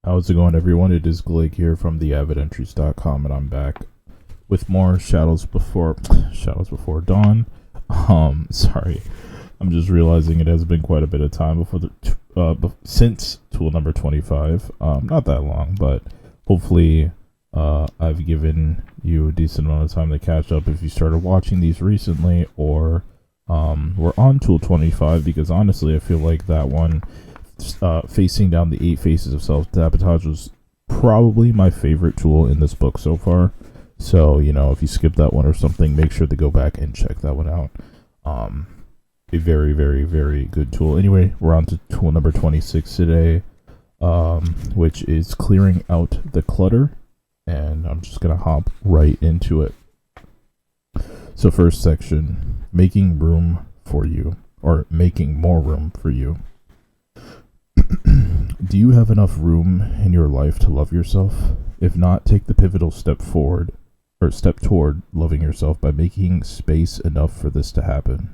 How's it going, everyone? It is Glig here from theavidentries.com, and I'm back with more Shadows Before Dawn. Sorry, I'm just realizing it has been quite a bit of time since tool number 25. Not that long, but hopefully, I've given you a decent amount of time to catch up if you started watching these recently, or we're on tool 25, because honestly, I feel like that one, facing down the 8 faces of self-sabotage, was probably my favorite tool in this book so far. So, if you skip that one or something, make sure to go back and check that one out. A very, very, very good tool. Anyway, we're on to tool number 26 today, which is clearing out the clutter. And I'm just going to hop right into it. So first section, making room for you, or making more room for you. Do you have enough room in your life to love yourself? If not, take the pivotal step toward loving yourself by making space enough for this to happen.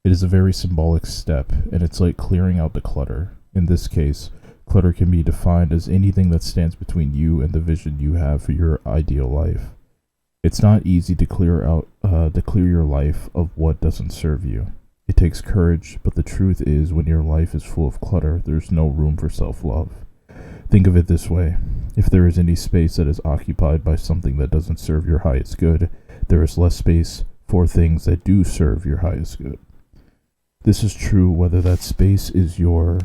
It is a very symbolic step, and it's like clearing out the clutter. In this case, clutter can be defined as anything that stands between you and the vision you have for your ideal life. It's not easy to clear your life of what doesn't serve you. It takes courage, but the truth is, when your life is full of clutter, there's no room for self-love. Think of it this way. If there is any space that is occupied by something that doesn't serve your highest good, there is less space for things that do serve your highest good. This is true whether that space is your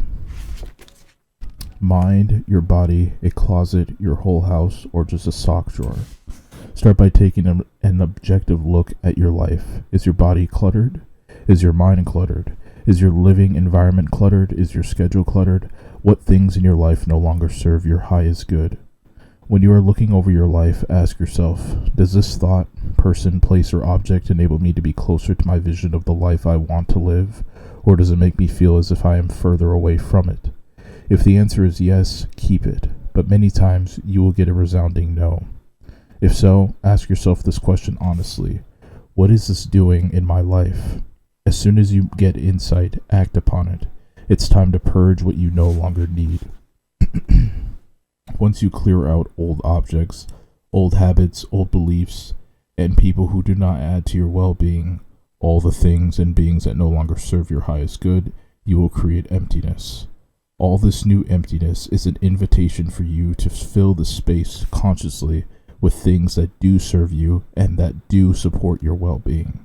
mind, your body, a closet, your whole house, or just a sock drawer. Start by taking an objective look at your life. Is your body cluttered? Is your mind cluttered? Is your living environment cluttered? Is your schedule cluttered? What things in your life no longer serve your highest good? When you are looking over your life, ask yourself, does this thought, person, place, or object enable me to be closer to my vision of the life I want to live? Or does it make me feel as if I am further away from it? If the answer is yes, keep it, but many times you will get a resounding no. If so, ask yourself this question honestly. What is this doing in my life? As soon as you get insight, act upon it. It's time to purge what you no longer need. Once you clear out old objects, old habits, old beliefs, and people who do not add to your well-being, all the things and beings that no longer serve your highest good, you will create emptiness. All this new emptiness is an invitation for you to fill the space consciously with things that do serve you and that do support your well-being.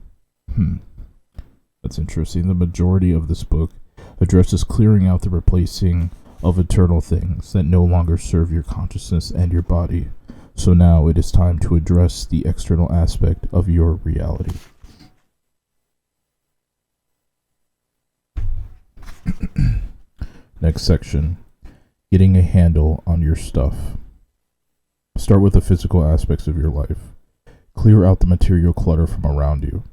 That's interesting. The majority of this book addresses clearing out the replacing of eternal things that no longer serve your consciousness and your body. So now it is time to address the external aspect of your reality. Next section, getting a handle on your stuff. Start with the physical aspects of your life. Clear out the material clutter from around you.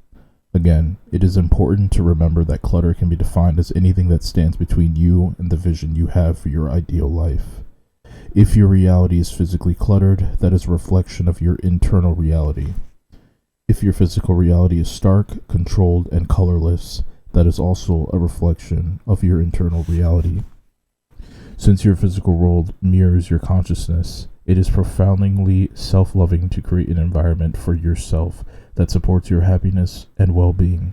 Again, it is important to remember that clutter can be defined as anything that stands between you and the vision you have for your ideal life. If your reality is physically cluttered, that is a reflection of your internal reality. If your physical reality is stark, controlled, and colorless, that is also a reflection of your internal reality. Since your physical world mirrors your consciousness, it is profoundly self-loving to create an environment for yourself that supports your happiness and well-being.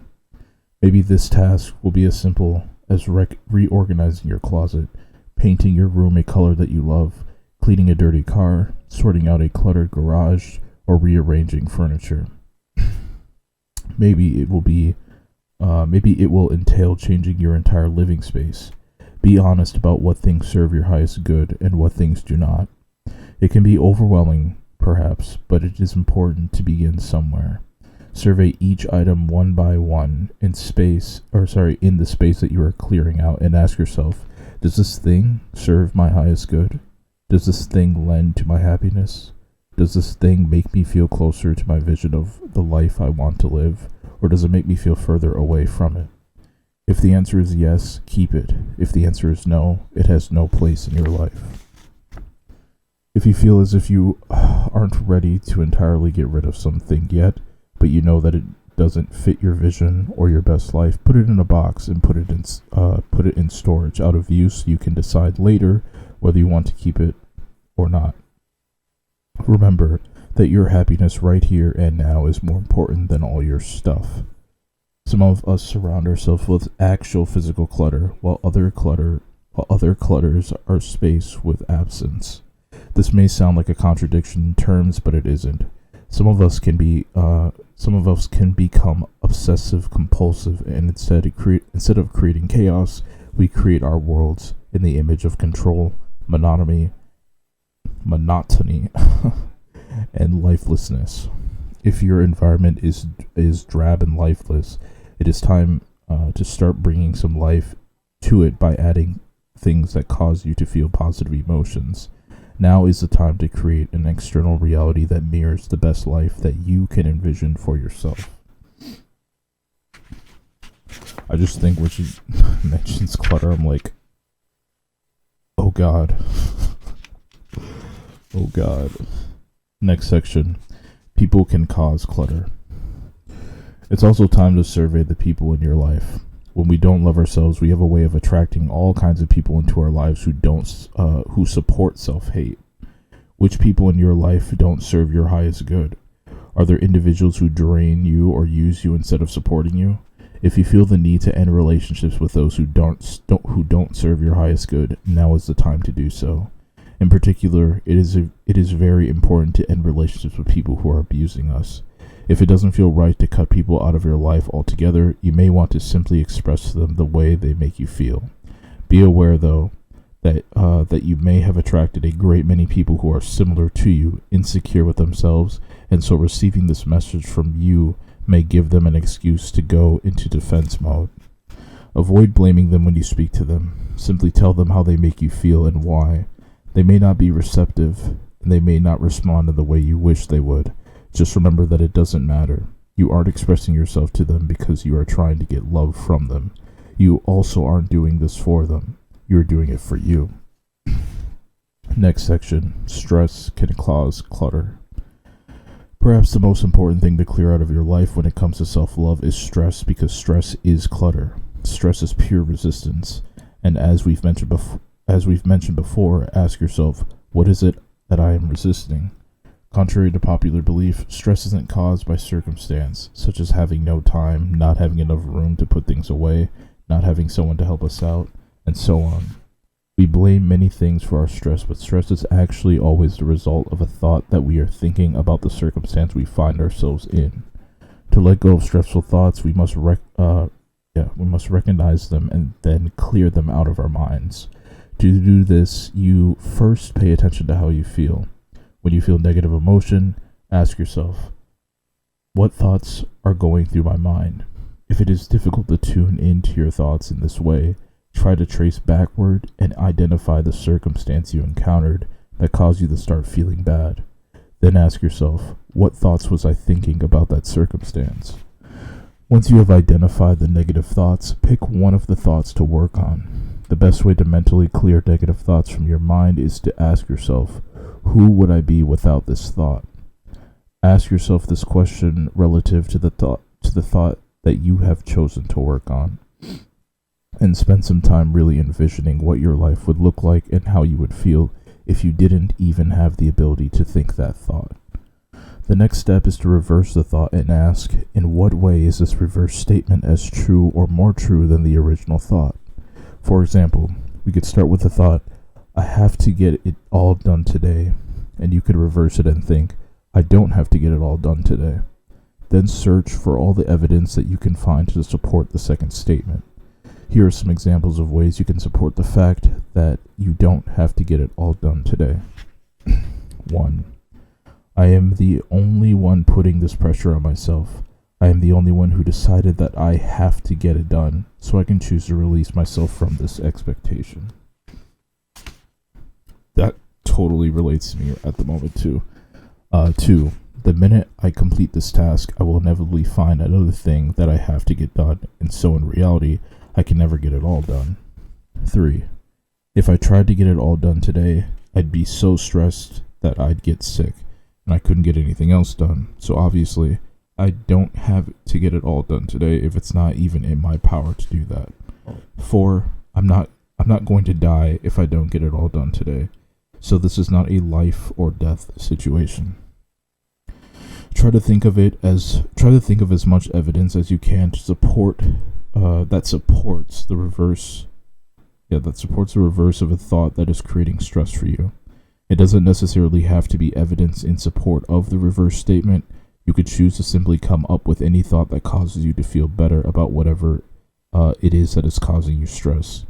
Maybe this task will be as simple as reorganizing your closet, painting your room a color that you love, cleaning a dirty car, sorting out a cluttered garage, or rearranging furniture. Maybe it will entail changing your entire living space. Be honest about what things serve your highest good and what things do not. It can be overwhelming, perhaps, but it is important to begin somewhere. Survey each item one by one in the space that you are clearing out, and ask yourself, does this thing serve my highest good? Does this thing lend to my happiness? Does this thing make me feel closer to my vision of the life I want to live, or does it make me feel further away from it? If the answer is yes, keep it. If the answer is no, it has no place in your life. If you feel as if you aren't ready to entirely get rid of something yet, but you know that it doesn't fit your vision or your best life, put it in a box and put it in storage out of use. You can decide later whether you want to keep it or not. Remember that your happiness right here and now is more important than all your stuff. Some of us surround ourselves with actual physical clutter, while other clutters are space with absence. This may sound like a contradiction in terms, but it isn't. Some of us can become obsessive compulsive, and instead of creating chaos, we create our worlds in the image of control, monotony, and lifelessness. If your environment is drab and lifeless, it is time to start bringing some life to it by adding things that cause you to feel positive emotions. Now is the time to create an external reality that mirrors the best life that you can envision for yourself. I just think when she mentions clutter, I'm like, oh God. Oh God. Next section. People can cause clutter. It's also time to survey the people in your life. When we don't love ourselves, we have a way of attracting all kinds of people into our lives who support self-hate. Which people in your life don't serve your highest good? Are there individuals who drain you or use you instead of supporting you? If you feel the need to end relationships with those who don't serve your highest good, now is the time to do so. In particular, it is very important to end relationships with people who are abusing us. If it doesn't feel right to cut people out of your life altogether, you may want to simply express to them the way they make you feel. Be aware, though, that you may have attracted a great many people who are similar to you, insecure with themselves, and so receiving this message from you may give them an excuse to go into defense mode. Avoid blaming them when you speak to them. Simply tell them how they make you feel and why. They may not be receptive, and they may not respond in the way you wish they would. Just remember that it doesn't matter. You aren't expressing yourself to them because you are trying to get love from them. You also aren't doing this for them. You're doing it for you. Next section. Stress can cause clutter. Perhaps the most important thing to clear out of your life when it comes to self-love is stress, because stress is clutter. Stress is pure resistance. And as we've mentioned before, ask yourself, what is it that I am resisting? Contrary to popular belief, stress isn't caused by circumstance, such as having no time, not having enough room to put things away, not having someone to help us out, and so on. We blame many things for our stress, but stress is actually always the result of a thought that we are thinking about the circumstance we find ourselves in. To let go of stressful thoughts, we must recognize them and then clear them out of our minds. To do this, you first pay attention to how you feel. When you feel negative emotion, ask yourself, what thoughts are going through my mind? If it is difficult to tune into your thoughts in this way, try to trace backward and identify the circumstance you encountered that caused you to start feeling bad. Then ask yourself, what thoughts was I thinking about that circumstance? Once you have identified the negative thoughts, pick one of the thoughts to work on. The best way to mentally clear negative thoughts from your mind is to ask yourself, who would I be without this thought? Ask yourself this question relative to the thought that you have chosen to work on, and spend some time really envisioning what your life would look like and how you would feel if you didn't even have the ability to think that thought. The next step is to reverse the thought and ask, in what way is this reverse statement as true or more true than the original thought? For example, we could start with the thought, I have to get it all done today, and you could reverse it and think, I don't have to get it all done today. Then search for all the evidence that you can find to support the second statement. Here are some examples of ways you can support the fact that you don't have to get it all done today. 1. I am the only one putting this pressure on myself. I am the only one who decided that I have to get it done, so I can choose to release myself from this expectation. That totally relates to me at the moment too. 2. The minute I complete this task, I will inevitably find another thing that I have to get done, and so in reality, I can never get it all done. 3. If I tried to get it all done today, I'd be so stressed that I'd get sick, and I couldn't get anything else done. So obviously, I don't have to get it all done today if it's not even in my power to do that. 4. I'm not going to die if I don't get it all done today. So this is not a life or death situation. Try to think of as much evidence as you can to support that supports the reverse. Yeah, that supports the reverse of a thought that is creating stress for you. It doesn't necessarily have to be evidence in support of the reverse statement. You could choose to simply come up with any thought that causes you to feel better about whatever it is that is causing you stress.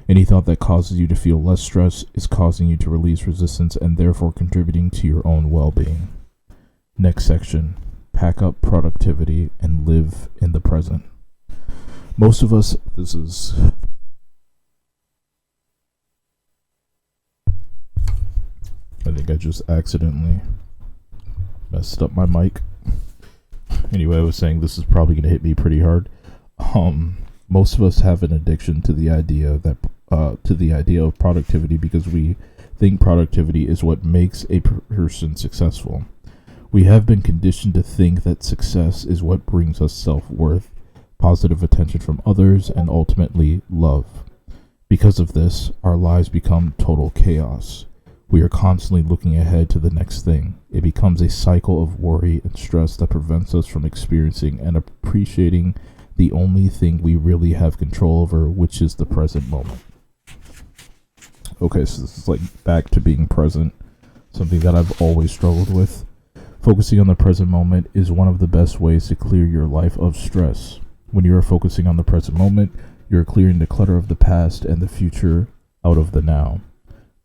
Any thought that causes you to feel less stress is causing you to release resistance and therefore contributing to your own well-being. Next section, pack up productivity and live in the present. Most of us, I think I just accidentally messed up my mic. Anyway, I was saying this is probably going to hit me pretty hard. Most of us have an addiction to the idea of productivity because we think productivity is what makes a person successful. We have been conditioned to think that success is what brings us self-worth, positive attention from others, and ultimately love. Because of this, our lives become total chaos. We are constantly looking ahead to the next thing. It becomes a cycle of worry and stress that prevents us from experiencing and appreciating the only thing we really have control over, which is the present moment. Okay, so this is like back to being present, something that I've always struggled with. Focusing on the present moment is one of the best ways to clear your life of stress. When you are focusing on the present moment, you are clearing the clutter of the past and the future out of the now.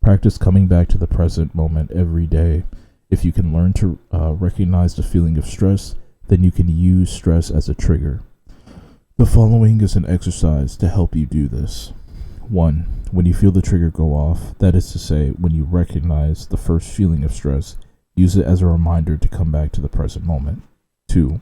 Practice coming back to the present moment every day. If you can learn to recognize the feeling of stress, then you can use stress as a trigger. The following is an exercise to help you do this. 1. When you feel the trigger go off, that is to say, when you recognize the first feeling of stress, use it as a reminder to come back to the present moment. 2.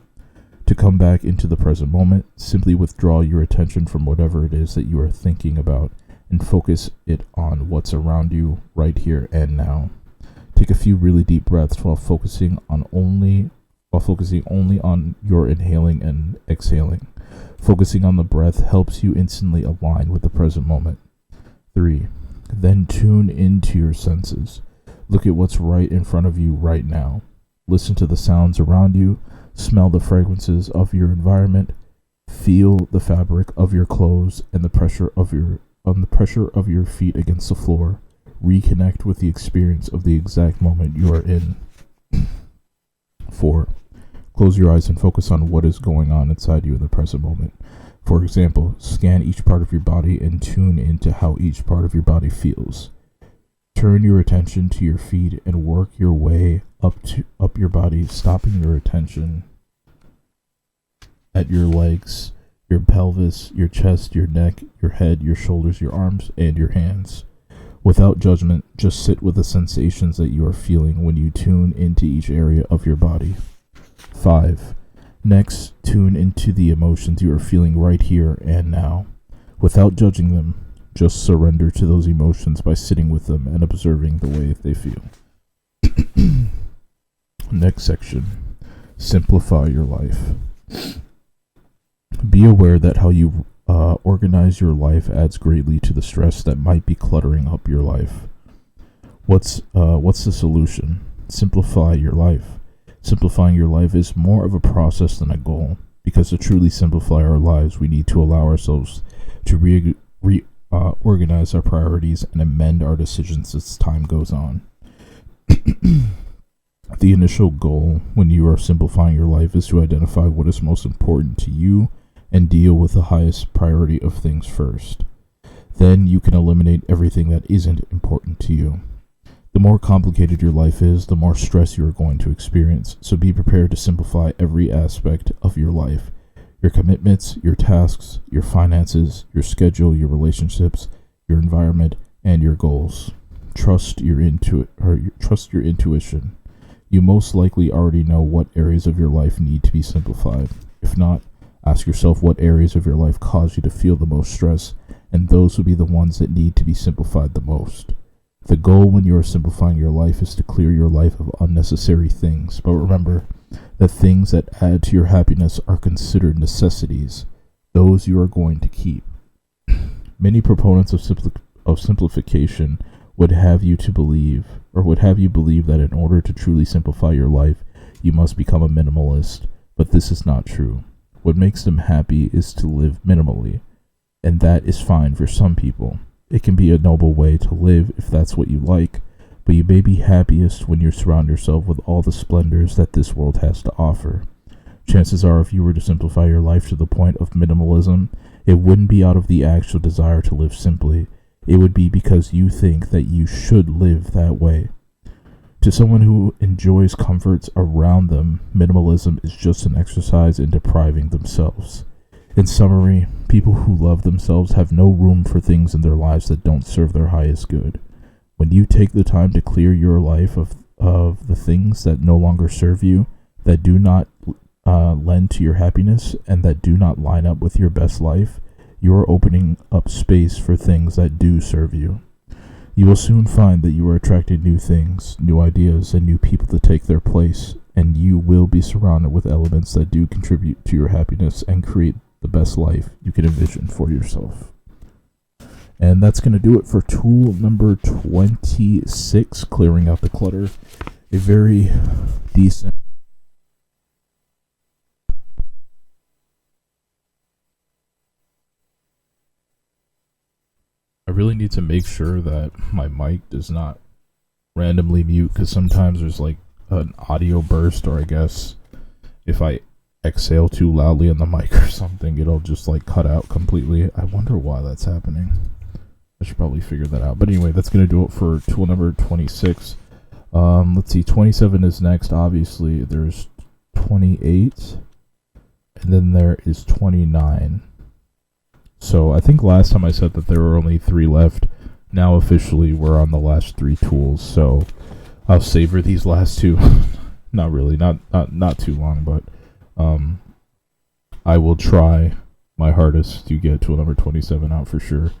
To come back into the present moment, simply withdraw your attention from whatever it is that you are thinking about and focus it on what's around you right here and now. Take a few really deep breaths while focusing only on your inhaling and exhaling. Focusing on the breath helps you instantly align with the present moment. 3. Then tune into your senses. Look at what's right in front of you right now. Listen to the sounds around you. Smell the fragrances of your environment. Feel the fabric of your clothes and the pressure of your feet against the floor. Reconnect with the experience of the exact moment you are in. 4. Close your eyes and focus on what is going on inside you in the present moment. For example, scan each part of your body and tune into how each part of your body feels. Turn your attention to your feet and work your way up your body, stopping your attention at your legs, your pelvis, your chest, your neck, your head, your shoulders, your arms, and your hands. Without judgment, just sit with the sensations that you are feeling when you tune into each area of your body. 5. Next, tune into the emotions you are feeling right here and now. Without judging them, just surrender to those emotions by sitting with them and observing the way they feel. Next section, simplify your life. Be aware that how you organize your life adds greatly to the stress that might be cluttering up your life. What's the solution? Simplify your life. Simplifying your life is more of a process than a goal, because to truly simplify our lives, we need to allow ourselves to organize our priorities and amend our decisions as time goes on. The initial goal when you are simplifying your life is to identify what is most important to you and deal with the highest priority of things first. Then you can eliminate everything that isn't important to you. The more complicated your life is, the more stress you are going to experience, so be prepared to simplify every aspect of your life. Your commitments, your tasks, your finances, your schedule, your relationships, your environment, and your goals. Trust your intuition. You most likely already know what areas of your life need to be simplified. If not, ask yourself what areas of your life cause you to feel the most stress, and those will be the ones that need to be simplified the most. The goal when you are simplifying your life is to clear your life of unnecessary things, but remember that things that add to your happiness are considered necessities. Those you are going to keep. Many proponents of simplification would have you to believe, or would have you believe that in order to truly simplify your life, you must become a minimalist, but this is not true. What makes them happy is to live minimally, and that is fine for some people. It can be a noble way to live if that's what you like, but you may be happiest when you surround yourself with all the splendors that this world has to offer. Chances are, if you were to simplify your life to the point of minimalism, it wouldn't be out of the actual desire to live simply. It would be because you think that you should live that way. To someone who enjoys comforts around them, minimalism is just an exercise in depriving themselves. In summary, people who love themselves have no room for things in their lives that don't serve their highest good. When you take the time to clear your life of the things that no longer serve you, that do not lend to your happiness, and that do not line up with your best life, you are opening up space for things that do serve you. You will soon find that you are attracting new things, new ideas, and new people to take their place, and you will be surrounded with elements that do contribute to your happiness and create the best life you can envision for yourself. And that's going to do it for tool number 26, clearing out the clutter. A very decent. I really need to make sure that my mic does not randomly mute, because sometimes there's like an audio burst, or I guess if I exhale too loudly on the mic or something, it'll just like cut out completely. I wonder why that's happening. I should probably figure that out. But anyway, that's going to do it for tool number 26. Let's see, 27 is next. Obviously, there's 28, and then there is 29. So I think last time I said that there were only 3 left. Now officially we're on the last 3 tools, so I'll savor these last 2. Not really, not too long, but I will try my hardest to get tool number 27 out for sure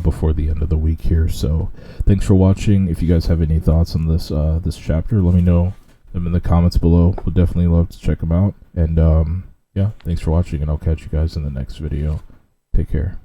before the end of the week here. So thanks for watching. If you guys have any thoughts on this this chapter, let me know them in the comments below. Would definitely love to check them out. And yeah, thanks for watching, and I'll catch you guys in the next video. Take care.